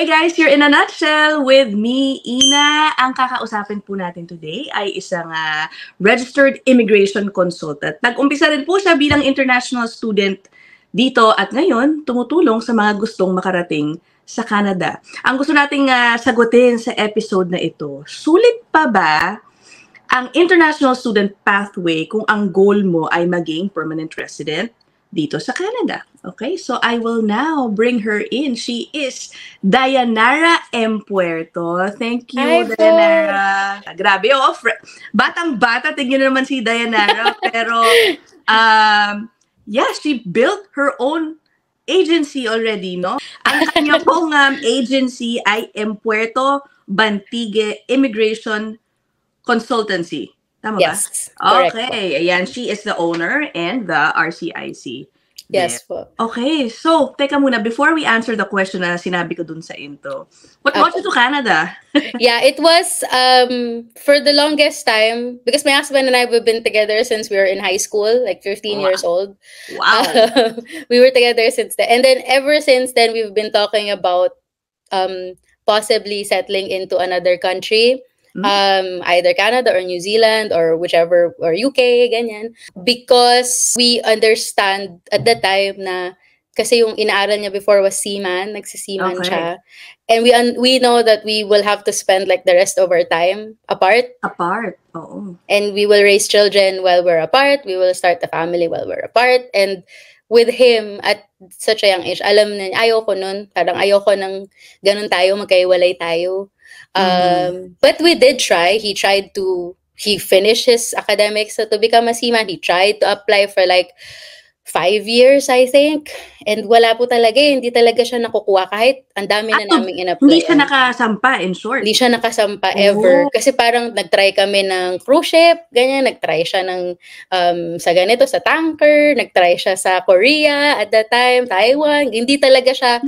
Okay guys, you're in a nutshell with me, Ina. Ang kakausapin po natin today ay isang registered immigration consultant. Nag-umpisa rin po siya bilang international student dito at ngayon tumutulong sa mga gustong makarating sa Canada. Ang gusto nating sagutin sa episode na ito, sulit pa ba ang international student pathway kung ang goal mo ay maging permanent resident dito sa Canada? Okay, so I will now bring her in. She is Dayanara M. Puerto. Thank you, Hi, Dayanara. Grabe, batang-bata, tingnan naman si Dayanara. Pero, yeah, she built her own agency already, no? Ang kanya pong agency ay M. Puerto Bantigue Immigration Consultancy. Tama ba? Yes, correct. Okay, ayan, she is the owner and the RCIC. Yes po. Okay, so, teka muna, before we answer the question na sinabi ko dun sa intro, what brought you to Canada? Yeah, it was for the longest time, because my husband and I, we've been together since we were in high school, like 15 years old. Wow. We were together since then. And then ever since then, we've been talking about possibly settling into another country. Either Canada or New Zealand or whichever, or UK, ganyan. Because we understand at the time na, kasi yung inaaral niya before was seaman, nagsiseaman siya. And we know that we will have to spend like the rest of our time apart. Oo. And we will raise children while we're apart. We will start a family while we're apart. And with him, at such a young age, alam na niya, ayoko nun. Parang ayoko nang ganun tayo, magkaiwalay tayo. But we did try. He finished his academics to become a seaman. He tried to apply for like 5 years, I think. And wala po talaga. Hindi talaga siya nakukuha kahit ang dami na naming in-apply. Hindi siya nakasampa, in short. Hindi siya nakasampa ever. Kasi parang nag-try kami ng cruise ship, ganyan. Nag-try siya ng sa ganito, sa tanker. Nag-try siya sa Korea at that time, Taiwan. Hindi talaga siya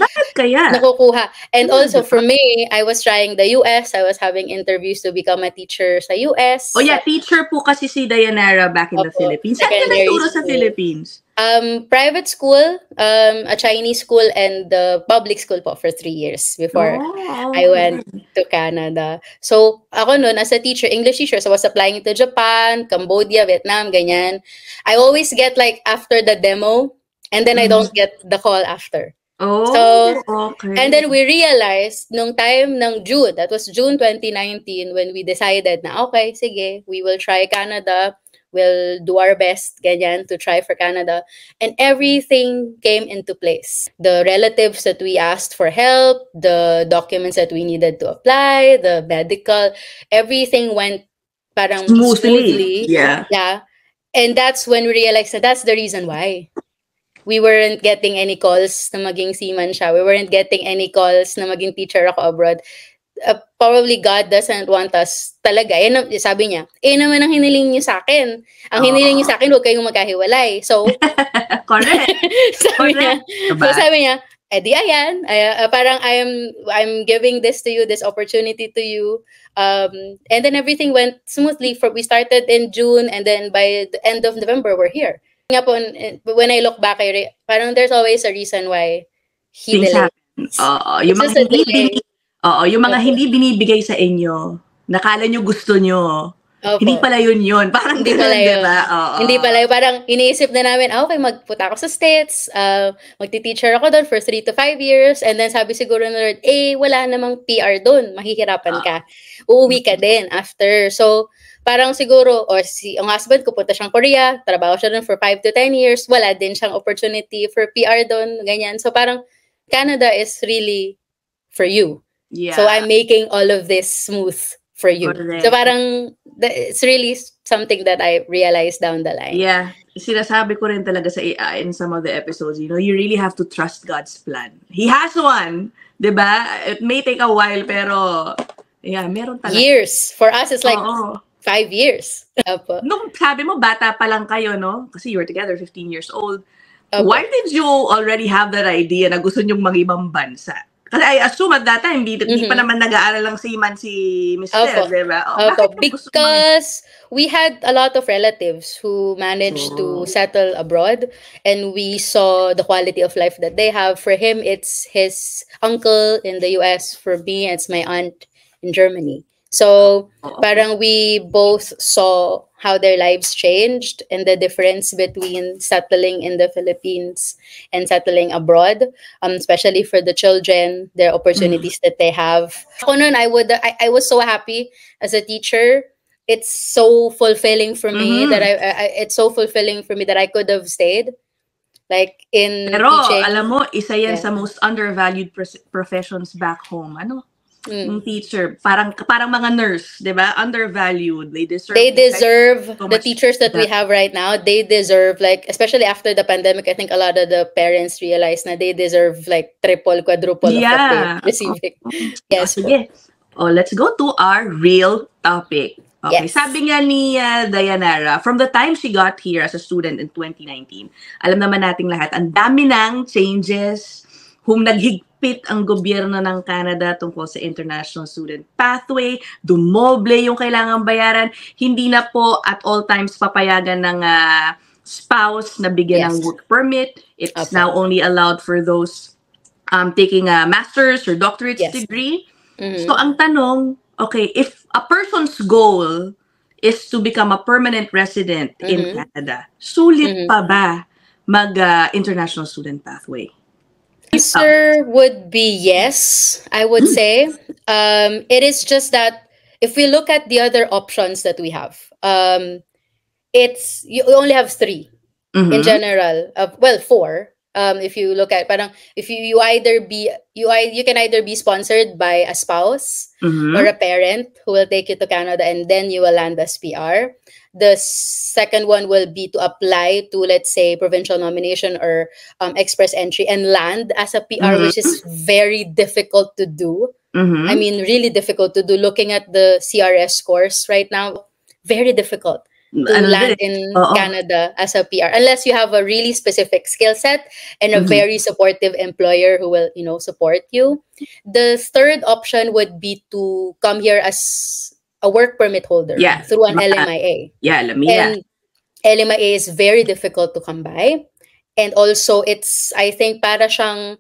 nakukuha. And also for me, I was trying the US. I was having interviews to become a teacher sa US. Oh yeah, teacher po kasi si Dayanara back in the Philippines. Saan ka nagturo sa Philippines? Private school, a Chinese school, and the public school po for 3 years before I went to Canada. So, ako noon, as a teacher, English teacher, so I was applying to Japan, Cambodia, Vietnam, ganyan. I always get like after the demo, and then I don't get the call after. And then we realized nung time ng June, that was June 2019, when we decided na, okay, sige, we will try Canada. We'll do our best, ganyan, to try for Canada. And everything came into place. The relatives that we asked for help, the documents that we needed to apply, the medical, everything went parang smoothly. Yeah. And that's when we realized that that's the reason why. We weren't getting any calls na maging seaman siya. We weren't getting any calls na maging teacher ako abroad. Probably God doesn't want us talaga. Sabi niya, naman ang hiniling niyo sa akin. Ang hiniling niyo sa akin, huwag kayong magkahiwalay. So, correct. sabi niya, di ayan. Parang I'm giving this to you, this opportunity to you. And then everything went smoothly. We started in June, and then by the end of November, we're here. Nga po, when I look back, parang there's always a reason why he delayed. Yung mga hindi binibigay sa inyo, nakala nyo gusto nyo. Hindi pala yun. Parang hindi pala yun. Diba? Hindi pala yun. Parang iniisip na namin, okay, magpunta ako sa States, magti-teacher ako doon for 3 to 5 years, and then sabi siguro ng Lord, wala namang PR doon, mahihirapan ka. Uuwi ka din after. So, parang siguro, or ang husband ko, punta siyang Korea, trabaho siya doon for 5 to 10 years, wala din siyang opportunity for PR doon, ganyan. So, parang Canada is really for you. Yeah. So I'm making all of this smooth for you. So parang it's really something that I realized down the line. Yeah. Sinasabi ko rin talaga sa in some of the episodes, you really have to trust God's plan. He has one, 'di ba? It may take a while, pero yeah, meron talaga. Years. For us, it's like 5 years. Nung sabi mo, bata pa lang kayo, no? Kasi you were together 15 years old. Why did you already have that idea na gusto nyong mag-ibang bansa? Kasi I assume at that time, hindi pa naman nag-aaral lang si Mister, di ba? Opo. Because we had a lot of relatives who managed to settle abroad, and we saw the quality of life that they have. For him, it's his uncle in the US. For me, it's my aunt in Germany. So, parang we both saw how their lives changed and the difference between settling in the Philippines and settling abroad, especially for the children, their opportunities that they have. Ako nun, I was so happy as a teacher. It's so fulfilling for me that it's so fulfilling for me that I could have stayed. Like in Pero, teaching. alam mo, isa yan sa most undervalued professions back home. Ano? Yung teacher, parang mga nurse, di ba? Undervalued. They deserve the teachers that we have right now, they deserve, like, especially after the pandemic, I think a lot of the parents realize na they deserve like triple, quadruple of what they're receiving. Yes. Sige. Let's go to our real topic. Okay, yes. Sabi nga ni Dayanara, from the time she got here as a student in 2019, alam naman nating lahat, ang dami ng changes, naghigpit ang gobyerno ng Canada tungkol sa international student pathway, dumoble yung kailangang bayaran, hindi na po at all times papayagan ng spouse na bigyan ng work permit. It's now only allowed for those taking a master's or doctorate degree. So ang tanong, okay, if a person's goal is to become a permanent resident in Canada, sulit pa ba mag-international student pathway? Answer would be yes, I would say. It is just that if we look at the other options that we have, you only have 3 in general. Well, 4. If you look at, parang if you can either be sponsored by a spouse or a parent who will take you to Canada, and then you will land as PR. The second one will be to apply to, let's say, provincial nomination or express entry and land as a PR, which is very difficult to do. I mean, really difficult to do. Looking at the CRS scores right now, very difficult to land in Canada as a PR, unless you have a really specific skill set and a very supportive employer who will, support you. The third option would be to come here as a work permit holder through an LMIA. And LMIA is very difficult to come by. And also, I think, para siyang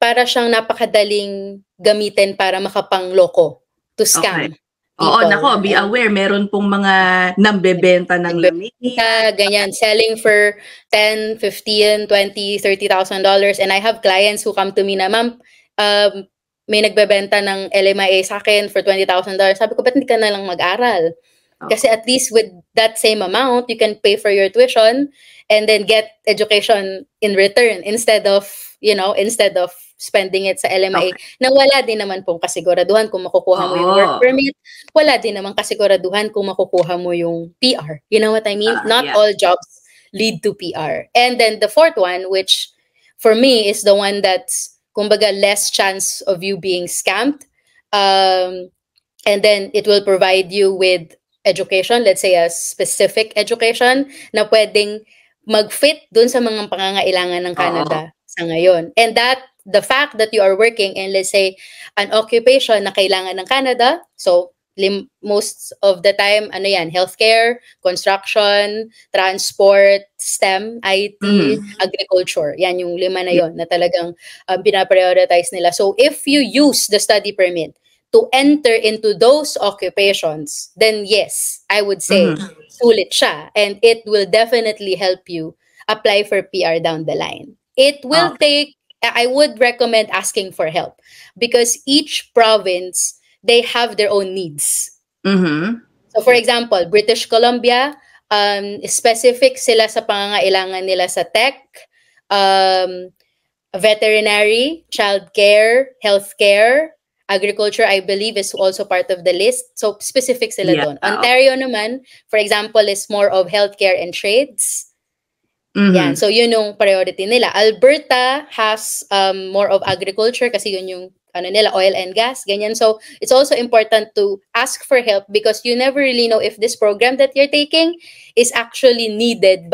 napakadaling gamitin para makapangloko, to scam. Nako, be aware, meron pong mga nambebenta ng lamia. Ganyan, selling for $10,000, $15,000, $20,000, $30,000. And I have clients who come to me na, ma'am, may nagbebenta ng LMIA sa akin for $20,000. Sabi ko, ba't hindi ka na lang mag-aral? Kasi at least with that same amount, you can pay for your tuition and then get education in return instead of spending it sa LMIA na wala din naman pong kasiguraduhan kung makukuha mo yung work permit. Wala din naman kasiguraduhan kung makukuha mo yung PR. You know what I mean? Not all jobs lead to PR. And then the fourth one, which for me is the one that's kumbaga less chance of you being scammed. And then it will provide you with education, let's say a specific education na pwedeng mag-fit dun sa mga pangangailangan ng Canada sa ngayon. And the fact that you are working in, let's say, an occupation na kailangan ng Canada, so most of the time, healthcare, construction, transport, STEM, IT, agriculture. Yan yung 5 na yon na talagang pinaprioritize nila. So if you use the study permit to enter into those occupations, then yes, I would say sulit siya. And it will definitely help you apply for PR down the line. It will I would recommend asking for help because each province, they have their own needs. So for example, British Columbia, specific sila sa pangangailangan nila sa tech, veterinary, childcare, healthcare, agriculture, I believe, is also part of the list. So specific sila doon. Ontario naman, for example, is more of healthcare and trades. Yan. So yun yung priority nila. Alberta has more of agriculture kasi yun yung oil and gas, ganyan. So it's also important to ask for help because you never really know if this program that you're taking is actually needed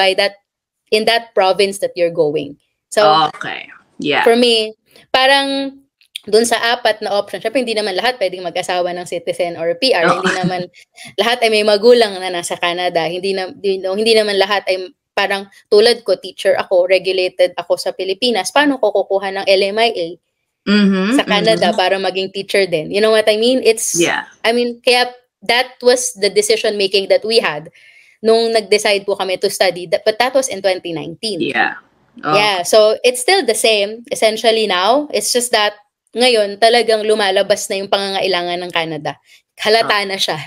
in that province that you're going. So for me, parang dun sa apat na option, syempre hindi naman lahat pwedeng mag-asawa ng citizen or PR. Hindi naman lahat ay may magulang na nasa Canada. Hindi naman lahat ay parang tulad ko, teacher ako, regulated ako sa Pilipinas. Paano ko kukuha ng LMIA sa Canada para maging teacher din? You know what I mean? Kaya that was the decision making that we had nung nag-decide po kami to study. But that was in 2019. Yeah, so it's still the same essentially now. It's just that ngayon talagang lumalabas na yung pangangailangan ng Canada. Halata na siya.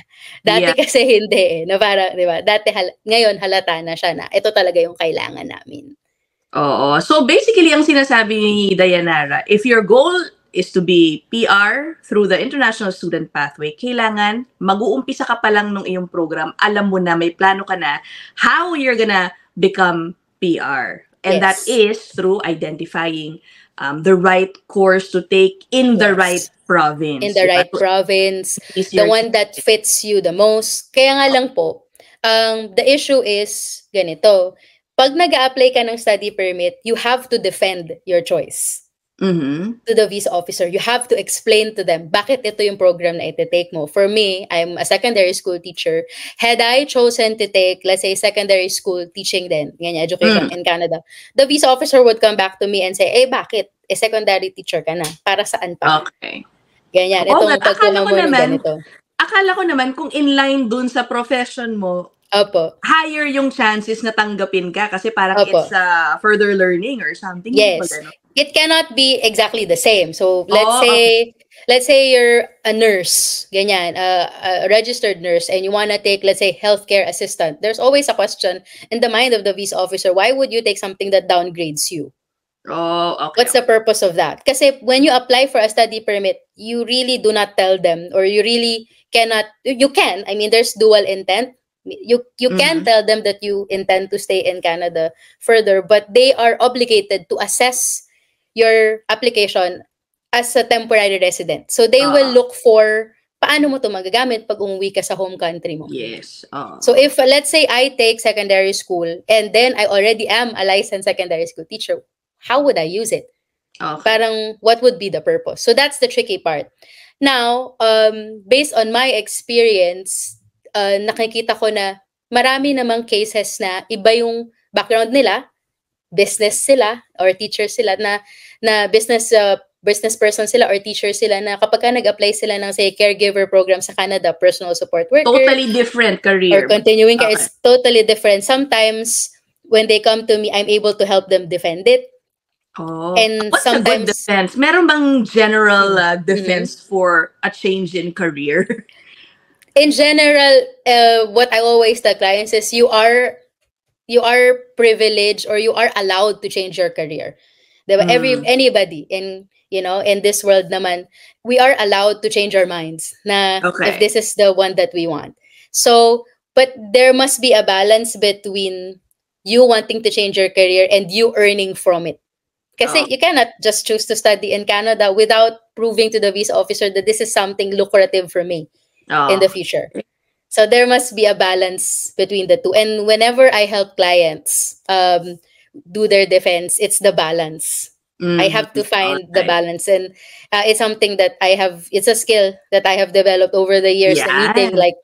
Dati kasi hindi na para, 'di ba? Ngayon halata na siya na ito talaga yung kailangan namin. Oo. So basically ang sinasabi ni Dayanara, if your goal is to be PR through the International Student Pathway, kailangan mag-uumpisa ka pa lang nung iyong program, alam mo na, may plano ka na how you're gonna become PR. And that is through identifying the right course to take in the right province. In the right province, the one that fits you the most. Kaya nga lang po, the issue is ganito. Pag nag-a-apply ka ng study permit, you have to defend your choice. To the visa officer. You have to explain to them bakit ito yung program na iti-take mo. For me, I'm a secondary school teacher. Had I chosen to take, let's say, secondary school teaching din, ganyan, education in Canada, the visa officer would come back to me and say, bakit? Secondary teacher ka na. Para saan pa? Okay. Ganyan. Itong pagkulang mo ng ganito. Akala ko naman kung inline dun sa profession mo, higher yung chances na tanggapin ka kasi parang it's further learning or something. Yes. It cannot be exactly the same. So let's say you're a nurse, ganyan, a registered nurse, and you want to take, let's say, healthcare assistant. There's always a question in the mind of the visa officer, why would you take something that downgrades you? What's the purpose of that? Kasi when you apply for a study permit, you really do not tell them, or you really cannot, you can, I mean, there's dual intent. You can tell them that you intend to stay in Canada further, but they are obligated to assess your application as a temporary resident. So they will look for paano mo to magagamit pag umuwi ka sa home country mo. Yes. So if, let's say, I take secondary school and then I already am a licensed secondary school teacher, how would I use it? Parang, what would be the purpose? So that's the tricky part. Now, based on my experience, nakikita ko na marami namang cases na iba yung background nila, business sila or teacher sila na business person sila or teacher sila na kapag ka nag-apply sila ng, say, caregiver program sa Canada, personal support worker. Totally different career. Or continuing care, it's totally different. Sometimes, when they come to me, I'm able to help them defend it. And what's sometimes, a good defense? Meron bang general defense for a change in career? In general, what I always tell clients is you are privileged or you are allowed to change your career. Diba? Anybody in this world naman, we are allowed to change our minds na if this is the one that we want. So, but there must be a balance between you wanting to change your career and you earning from it. Kasi you cannot just choose to study in Canada without proving to the visa officer that this is something lucrative for me in the future. So there must be a balance between the two. And whenever I help clients do their defense, it's the balance. I have to find the balance. And it's something that it's a skill that I have developed over the years, meeting like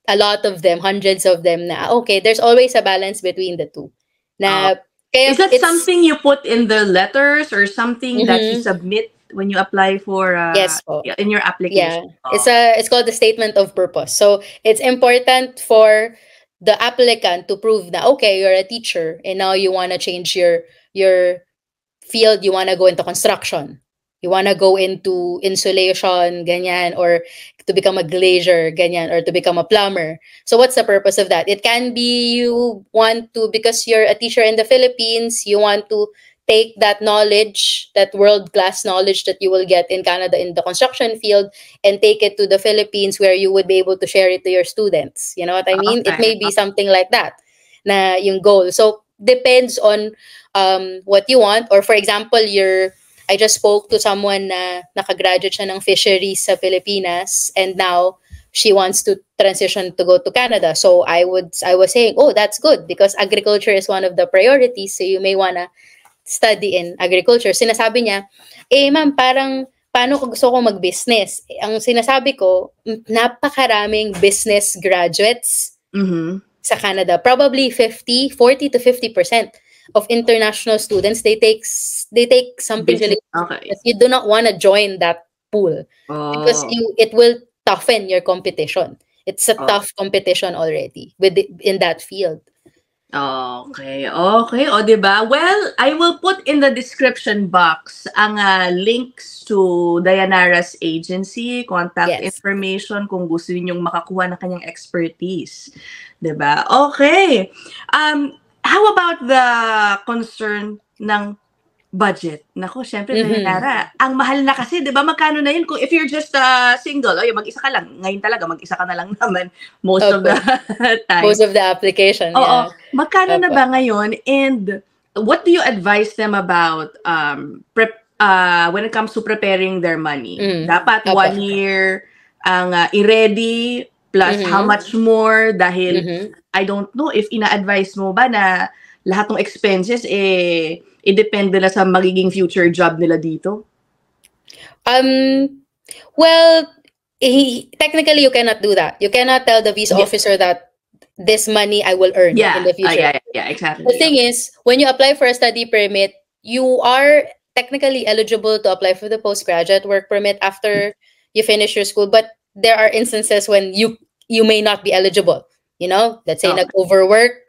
a lot of them, hundreds of them na, there's always a balance between the two. Na, is that something you put in the letters or something that you submit when you apply for yes, in your application? It's called the statement of purpose. So it's important for the applicant to prove that you're a teacher and now you want to change your field. You want to go into construction, you want to go into insulation, ganyan, or to become a glazier, ganyan, or to become a plumber. So what's the purpose of that? It can be you want to, because you're a teacher in the Philippines, you want to take that knowledge, that world-class knowledge that you will get in Canada in the construction field, and take it to the Philippines where you would be able to share it to your students. You know what I mean? It may be something like that na yung goal. So depends on what you want. Or for example, I just spoke to someone na nakagraduate siya ng fisheries sa Pilipinas and now she wants to transition to go to Canada. So I was saying, that's good because agriculture is one of the priorities. So you may wanna study in agriculture. Sinasabi niya, ma'am, parang paano ko gusto ko mag-business? Ang sinasabi ko, napakaraming business graduates sa Canada. Probably 40 to 50% of international students, they take something Business, related. okay. You do not want to join that pool because it will toughen your competition. It's a tough competition already in that field. Okay. Okay. O, diba? Well, I will put in the description box ang links to Dayanara's agency, contact information kung gusto ninyong makakuha ng kanyang expertise. Diba? Okay. How about the concern ng budget? Nako, syempre, Dayanara, ang mahal na kasi, di ba? Magkano na yun? Kung if you're just single, mag-isa ka lang. Ngayon talaga, mag-isa ka na lang naman most of the time. Most of the application, yeah. Magkano na ba ngayon? And what do you advise them about when it comes to preparing their money? Dapat 1 year ang i-ready plus how much more? Dahil I don't know if ina-advise mo ba na lahat ng expenses i-depende na sa magiging future job nila dito? Well, technically you cannot do that. You cannot tell the visa officer that this money I will earn in the future. Yeah, exactly. The thing is, when you apply for a study permit, you are technically eligible to apply for the postgraduate work permit after you finish your school, but there are instances when you may not be eligible. You know, let's say nag-overwork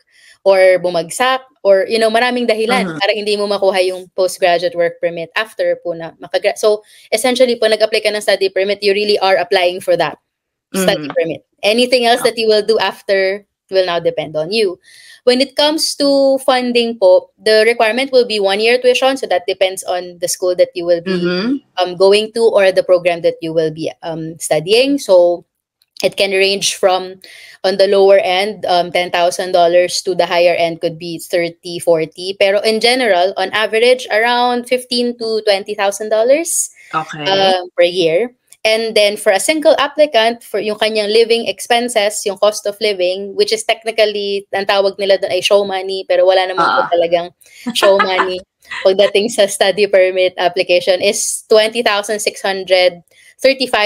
or bumagsak or, you know, maraming dahilan para hindi mo makuha yung postgraduate work permit after po na makagraduate. So, essentially, po nag-apply ka ng study permit, you really are applying for that study permit. Anything else that you will do after will now depend on you. When it comes to funding po, the requirement will be 1 year tuition. So, that depends on the school that you will be going to or the program that you will be studying. So, it can range from, on the lower end, $10,000 to the higher end could be 30, 40. Pero in general, on average, around $15,000 to $20,000 per year. And then for a single applicant, for yung kanyang living expenses, yung cost of living, which is technically, ang tawag nila doon ay show money, pero wala naman po talagang show money pagdating sa study permit application, is 20,635,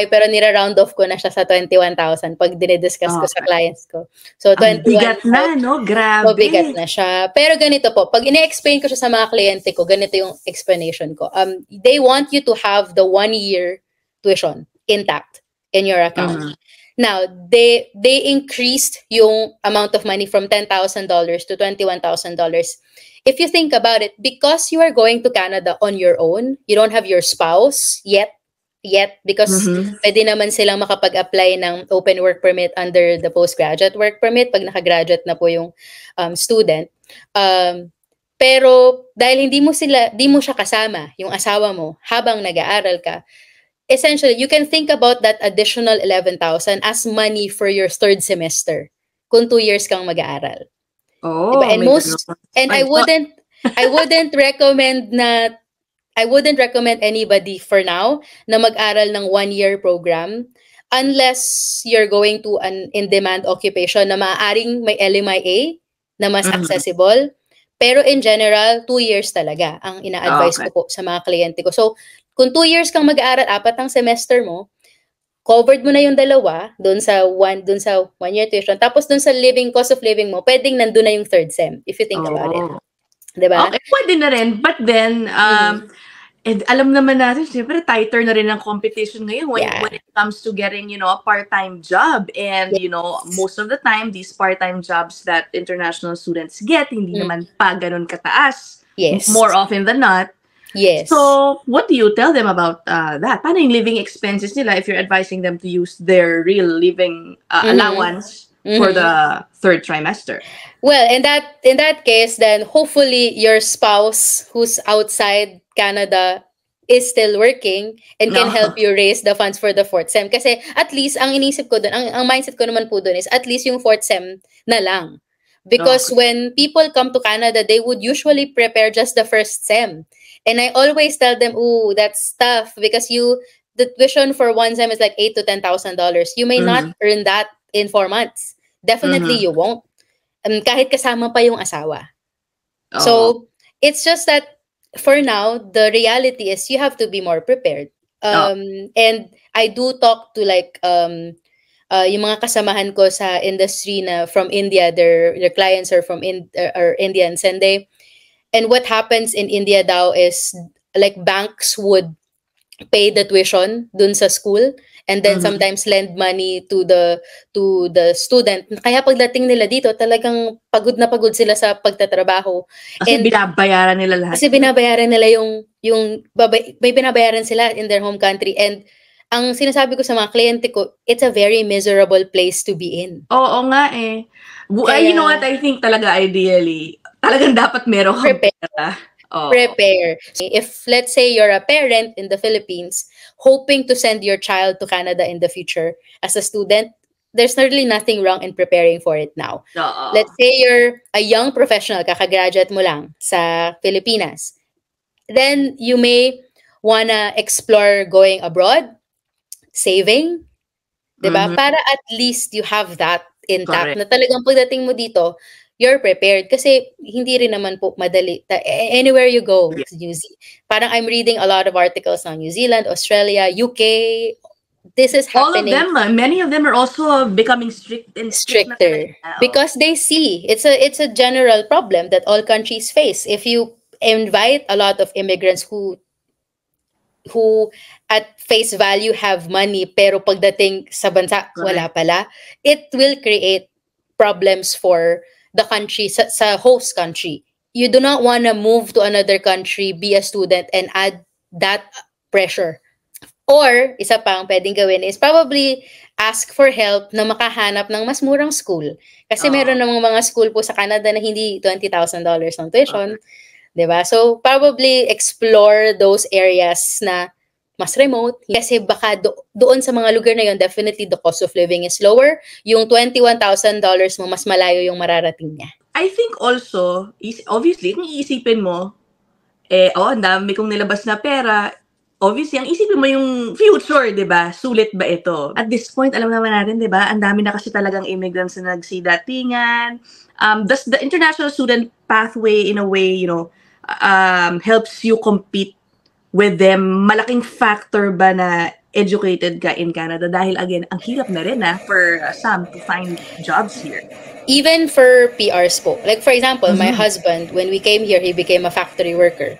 pero nira-round off ko na siya sa 21,000 pag dinidiscuss ko sa clients ko. So, 21,000. Bigat na, no? Grabe. Bigat na siya. Pero ganito po, pag ine-explain ko siya sa mga kliyente ko, ganito yung explanation ko. They want you to have the 1 year tuition intact in your account. Now, they increased yung amount of money from $10,000 to $21,000. If you think about it, because you are going to Canada on your own, you don't have your spouse yet, because pwede naman silang makapag-apply ng open work permit under the postgraduate work permit pag nakagraduate na po yung student. Pero dahil di mo siya kasama, yung asawa mo, habang nag-aaral ka, essentially, you can think about that additional 11,000 as money for your third semester kung 2 years kang mag-aaral. Oh, diba? I wouldn't recommend anybody for now na mag-aral ng 1 year program unless you're going to an in-demand occupation na maaaring may LMIA na mas accessible. Pero in general, 2 years talaga ang ina-advise ko po sa mga kliyente ko. So, kung 2 years kang mag-aaral, 4 ang semester mo, covered mo na yung dalawa doon sa 1 year tuition. Tapos doon sa cost of living mo, pwedeng nandun na yung third sem if you think about it. Diba? Okay, pwede na rin. But then, alam naman natin, siyempre, tighter na rin ang competition ngayon when it comes to getting, a part-time job. And, most of the time, these part-time jobs that international students get, hindi naman pa ganun kataas. Yes. More often than not. Yes. So, what do you tell them about that? Paano yung living expenses nila if you're advising them to use their real living allowance for the third trimester? Well, in that case, then hopefully your spouse who's outside Canada is still working and can help you raise the funds for the fourth sem. Kasi at least, ang inisip ko dun, ang mindset ko naman po dun is at least yung fourth sem na lang. Because when people come to Canada, they would usually prepare just the first sem. And I always tell them, ooh, that's tough because the tuition for 1 sem is like $8,000 to $10,000. You may not earn that in 4 months. Definitely you won't. Kahit kasama pa yung asawa. So, it's just that for now, the reality is you have to be more prepared. And I do talk to like yung mga kasamahan ko sa industry na from India, their clients are from are Indians, and what happens in India daw is like banks would pay the tuition dun sa school and then sometimes lend money to the student. Kaya pagdating nila dito, talagang pagod na pagod sila sa pagtatrabaho. Kasi binabayaran nila lahat. Kasi binabayaran nila may binabayaran sila in their home country, and ang sinasabi ko sa mga kliyente ko, it's a very miserable place to be in. Oo nga eh. You know what, I think talaga ideally, talagang dapat meron kang pera. Prepare. If let's say you're a parent in the Philippines hoping to send your child to Canada in the future as a student, there's really nothing wrong in preparing for it now. Let's say you're a young professional, kakagraduate mo lang sa Pilipinas. Then you may wanna explore going abroad, saving, diba? Para at least you have that intact. Na talagang pagdating mo dito, you're prepared. Kasi hindi rin naman po madali. Anywhere you go, parang I'm reading a lot of articles on New Zealand, Australia, UK. This is happening. All of them, many of them are also becoming stricter. Because they see it's a general problem that all countries face. If you invite a lot of immigrants who at face value have money pero pagdating sa bansa wala pala, it will create problems for the country, sa host country. You do not want to move to another country, be a student, and add that pressure. Or, isa pang pwedeng gawin is probably ask for help na makahanap ng mas murang school. Kasi meron namang mga school po sa Canada na hindi $20,000 ng tuition. Diba? So, probably explore those areas na mas remote. Kasi baka doon sa mga lugar na yun, definitely the cost of living is lower. Yung $21,000 mo, mas malayo yung mararating niya. I think also, obviously, kung iisipin mo, ang dami kong nilabas na pera, obviously, ang isipin mo yung future, di ba? Sulit ba ito? At this point, alam naman natin, di ba? Ang dami na kasi talagang immigrants na nagsidatingan. Does the international student pathway, in a way, helps you compete with them? Malaking factor ba na educated ka in Canada? Dahil again, ang hirap na rin for some to find jobs here. Even for PRs po. Like for example, my husband, when we came here, he became a factory worker.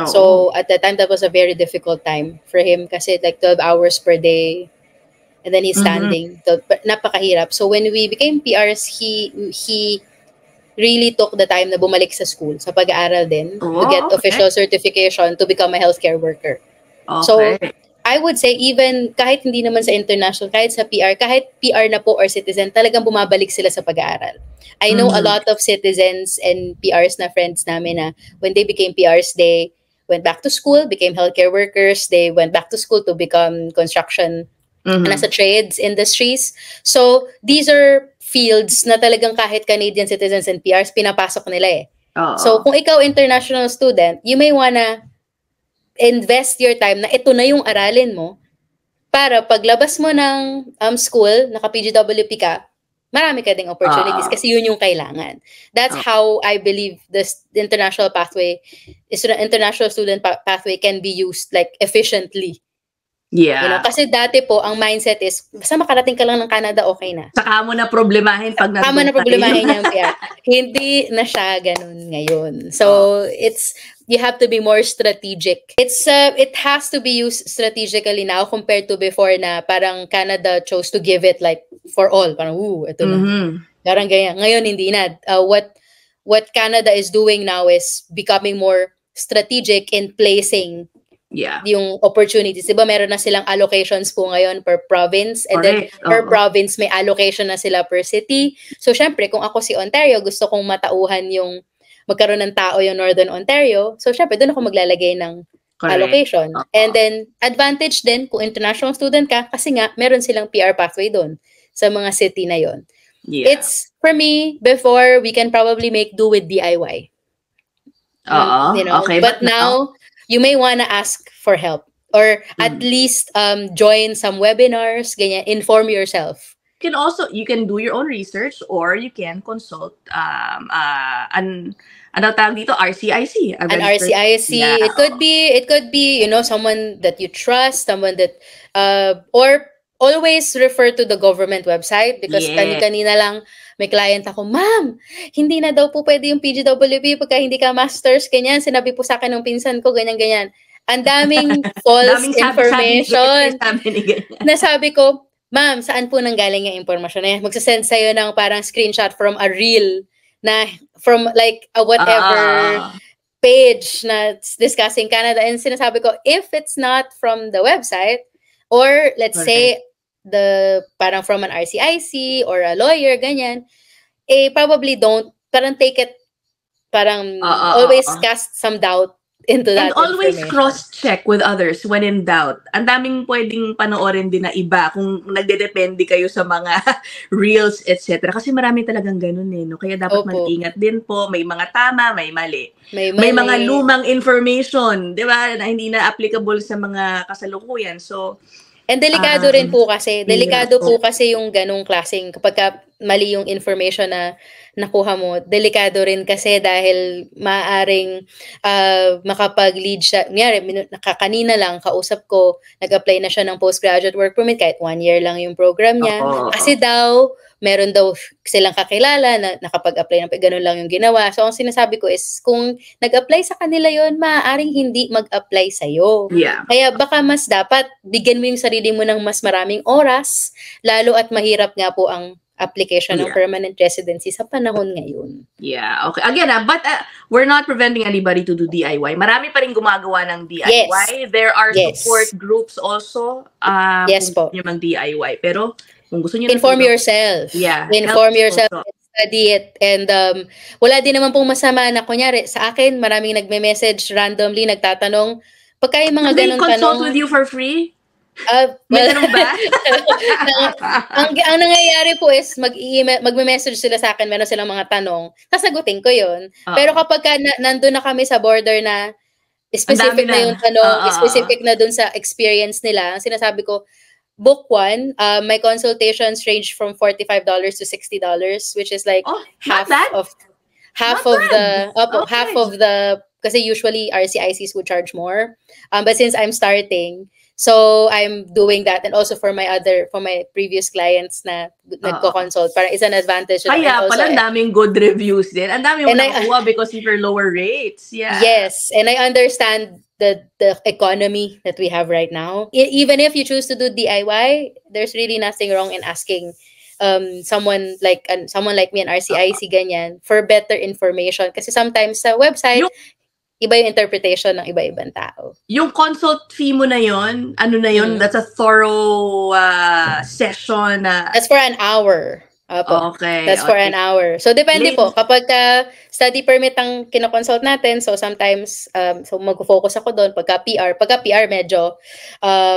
So at that time, that was a very difficult time for him kasi like 12 hours per day and then he's standing. So, napakahirap. So when we became PRs, he really took the time na bumalik sa school, sa pag-aaral din, to get official certification to become a healthcare worker. So, I would say even kahit hindi naman sa international, kahit sa PR, kahit PR na po or citizen, talagang bumabalik sila sa pag-aaral. I know a lot of citizens and PRs na friends namin na when they became PRs, they went back to school, became healthcare workers, they went back to school to become construction, nasa trades, industries. So, these are fields na talagang kahit Canadian citizens and PRs, pinapasok nila So, kung ikaw international student, you may wanna invest your time na ito na yung aralin mo para paglabas mo ng school, naka-PGWP ka, marami ka ding opportunities kasi yun yung kailangan. That's how I believe the international pathway, international student pathway can be used like efficiently. Yeah. Kasi dati po, ang mindset is, basta makarating ka lang ng Canada, okay na. Saka mo na problemahin pag nandun. Saka mo na problemahin yung PR. Hindi na siya ganun ngayon. So, you have to be more strategic. It has to be used strategically now compared to before na parang Canada chose to give it like for all. Parang, ito na. Parang ganyan. Ngayon, hindi na. What Canada is doing now is becoming more strategic in placing yung opportunities. Diba meron na silang allocations po ngayon per province and then per province may allocation na sila per city. So syempre kung ako si Ontario, gusto kong matauhan yung magkaroon ng tao yung Northern Ontario. So syempre doon ako maglalagay ng allocation. And then advantage din kung international student ka kasi nga meron silang PR pathway doon sa mga city na yon. It's for me before we can probably make do with DIY. But now you may want to ask for help or at least join some webinars, ganyan, inform yourself. you can do your own research, or you can consult ano tawag dito, RCIC. An RCIC. Yeah. It could be, someone that you trust, someone that, or always refer to the government website, because kanina lang may client ako, ma'am, hindi na daw po pwede yung PGWP pagka hindi ka masters, ganyan. Sinabi po sa akin ng pinsan ko, ganyan. Ang daming false information. Nasabi ko, ma'am, saan po nanggaling yung information na yan? Magsasend sa'yo ng parang screenshot from a reel na from like a whatever page na discussing Canada. And sinasabi ko, if it's not from the website, or let's say parang from an RCIC or a lawyer, ganyan, probably don't, parang take it, parang always cast some doubt into that. And always cross-check with others when in doubt. Ang daming pwedeng panoorin din na iba kung nagdedepende kayo sa mga reels, etc. Kasi marami talagang ganun no? Kaya dapat mag-ingat din po. May mga tama, may mali. May mga lumang information, di ba, na hindi na applicable sa mga kasalukuyan. So, and delikado rin po kasi. Delikado po kasi yung ganung klaseng, kapag mali yung information na nakuha mo, delikado rin kasi dahil maaaring makapag-lead siya. Kanina lang, kausap ko, nag-apply na siya ng postgraduate work permit kahit 1 year lang yung program niya. Kasi daw, meron daw silang kakilala na nakapag-apply ng ganun lang yung ginawa. So, ang sinasabi ko is, kung nag-apply sa kanila yon, maaaring hindi mag-apply sa'yo. Yeah. Kaya baka mas dapat bigyan mo yung sarili mo ng mas maraming oras, lalo at mahirap nga po ang application ng permanent residency sa panahon ngayon. Yeah, okay. Again, but we're not preventing anybody to do DIY. Marami pa rin gumagawa ng DIY. Yes. There are support groups also. Yes po. Kung mag DIY. Pero kung gusto niyo inform yourself. Yeah. Inform yourself. Study it. And wala din naman pong masama na, kunyari, sa akin, maraming nagme-message randomly, nagtatanong, pagka yung mga ganun tanong. Consult with you for free? Ba? ang nangyayari po is magme-message sila sa akin, meron silang mga tanong, sasagutin ko yun. Pero kapag nandun na kami sa border na specific na yung tanong, specific na dun sa experience nila, sinasabi ko, book 1, my consultations range from $45 to $60, which is like half of the, kasi usually RCICs would charge more. But since I'm starting, so I'm doing that, and also for my previous clients na nagko-consult, para is an advantage. Kaya pala daming good reviews din. Ang dami mo nakuha because of your lower rates. Yeah. Yes, and I understand the economy that we have right now. Even if you choose to do DIY, there's really nothing wrong in asking someone like me, an RCIC ganyan, for better information. Kasi sometimes sa website, iba yung interpretation ng iba-ibang tao. Yung consult fee mo na yon, ano na yon? That's a thorough session. That's for an hour. Okay. That's for an hour. So, depende po. Kapag study permit ang kinoconsult natin, so sometimes, so mag-focus ako doon. Pagka PR medyo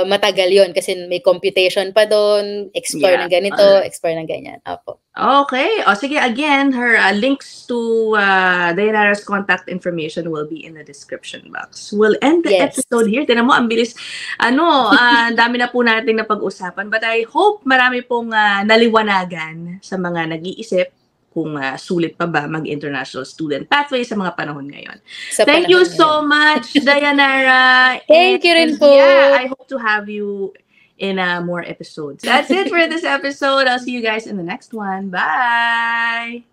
matagal yon kasi may computation pa doon, explore ng ganito, explore ng ganyan. Opo. Okay. O sige, again, her links to Dayanara's contact information will be in the description box. We'll end the episode here. Tinan mo, ang bilis. Dami na po natin na pag-usapan. But I hope marami pong naliwanagan sa mga nag-iisip kung sulit pa ba mag-international student pathway sa mga panahon ngayon. Thank you so much, Dayanara. Thank you rin po. Yeah, I hope to have you in more episodes. That's it for this episode. I'll see you guys in the next one. Bye!